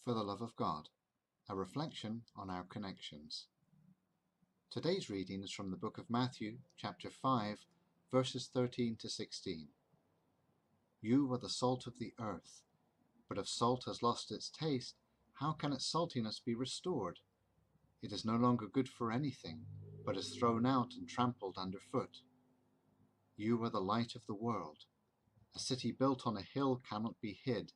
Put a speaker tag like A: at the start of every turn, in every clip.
A: for the love of God, a reflection on our connections. Today's reading is from the book of Matthew, chapter 5, verses 13 to 16. You are the salt of the earth, but if salt has lost its taste, how can its saltiness be restored? It is no longer good for anything, but is thrown out and trampled underfoot. You are the light of the world. A city built on a hill cannot be hid.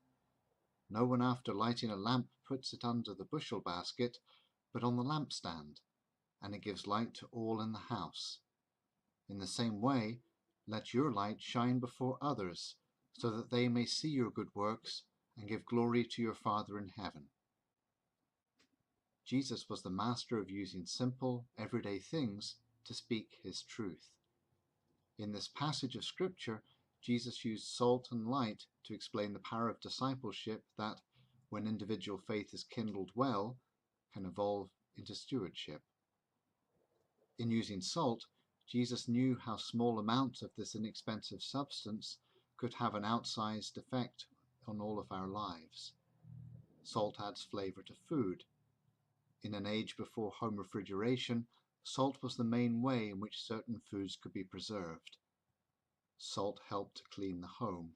A: No one after lighting a lamp puts it under the bushel basket, but on the lampstand, and it gives light to all in the house. In the same way, let your light shine before others, so that they may see your good works and give glory to your Father in heaven. Jesus was the master of using simple, everyday things to speak his truth. In this passage of Scripture, Jesus used salt and light to explain the power of discipleship that, when individual faith is kindled well, can evolve into stewardship. In using salt, Jesus knew how small amounts of this inexpensive substance could have an outsized effect on all of our lives. Salt adds flavor to food. In an age before home refrigeration, salt was the main way in which certain foods could be preserved. Salt helped to clean the home.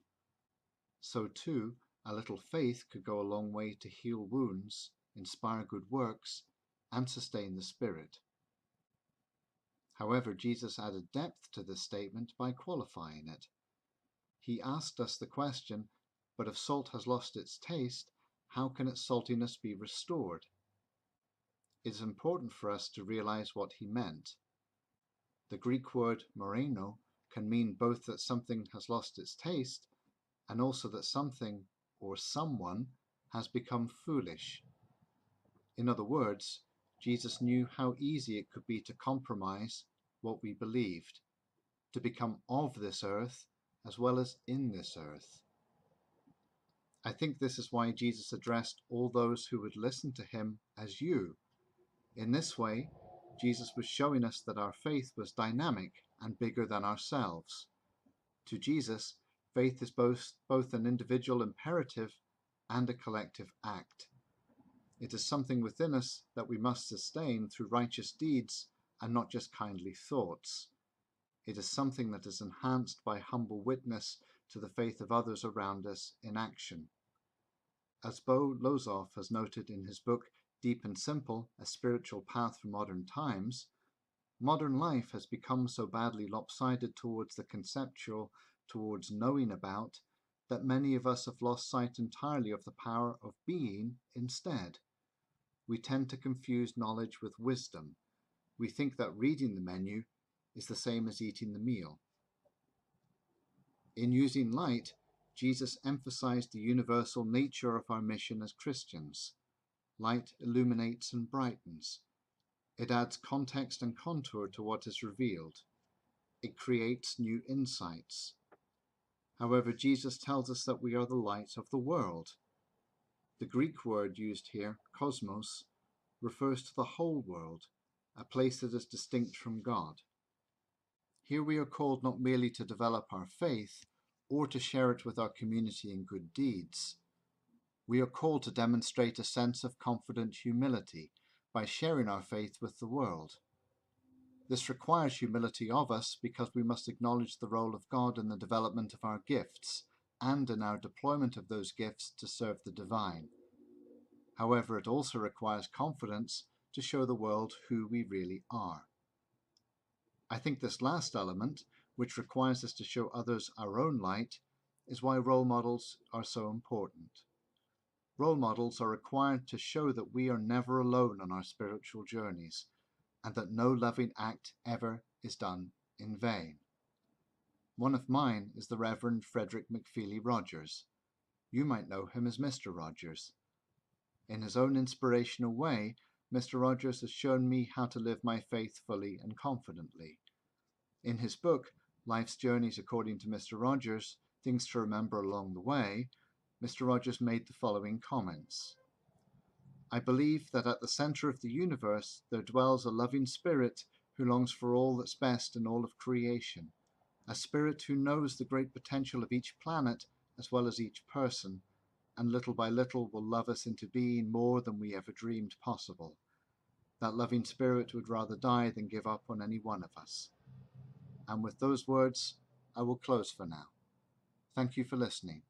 A: So too, a little faith could go a long way to heal wounds, inspire good works, and sustain the spirit. However, Jesus added depth to this statement by qualifying it. He asked us the question, but if salt has lost its taste, how can its saltiness be restored? It is important for us to realize what he meant. The Greek word moraino can mean both that something has lost its taste and also that something or someone has become foolish. In other words, Jesus knew how easy it could be to compromise what we believed, to become of this earth as well as in this earth. I think this is why Jesus addressed all those who would listen to him as you. In this way, Jesus was showing us that our faith was dynamic and bigger than ourselves. To Jesus, faith is both an individual imperative and a collective act. It is something within us that we must sustain through righteous deeds and not just kindly thoughts. It is something that is enhanced by humble witness to the faith of others around us in action. As Bo Lozoff has noted in his book Deep and Simple, A Spiritual Path for Modern Times, modern life has become so badly lopsided towards the conceptual, towards knowing about, that many of us have lost sight entirely of the power of being instead. We tend to confuse knowledge with wisdom. We think that reading the menu is the same as eating the meal. In using light, Jesus emphasized the universal nature of our mission as Christians. Light illuminates and brightens. It adds context and contour to what is revealed. It creates new insights. However, Jesus tells us that we are the light of the world. The Greek word used here, cosmos, refers to the whole world, a place that is distinct from God. Here we are called not merely to develop our faith or to share it with our community in good deeds. We are called to demonstrate a sense of confident humility by sharing our faith with the world. This requires humility of us because we must acknowledge the role of God in the development of our gifts and in our deployment of those gifts to serve the divine. However, it also requires confidence to show the world who we really are. I think this last element, which requires us to show others our own light, is why role models are so important. Role models are required to show that we are never alone on our spiritual journeys, and that no loving act ever is done in vain. One of mine is the Reverend Frederick McFeely Rogers. You might know him as Mr. Rogers. In his own inspirational way, Mr. Rogers has shown me how to live my faith fully and confidently. In his book, Life's Journeys According to Mr. Rogers, Things to Remember Along the Way, Mr. Rogers made the following comments. I believe that at the center of the universe there dwells a loving spirit who longs for all that's best in all of creation, a spirit who knows the great potential of each planet as well as each person, and little by little will love us into being more than we ever dreamed possible. That loving Spirit would rather die than give up on any one of us. And with those words, I will close for now. Thank you for listening.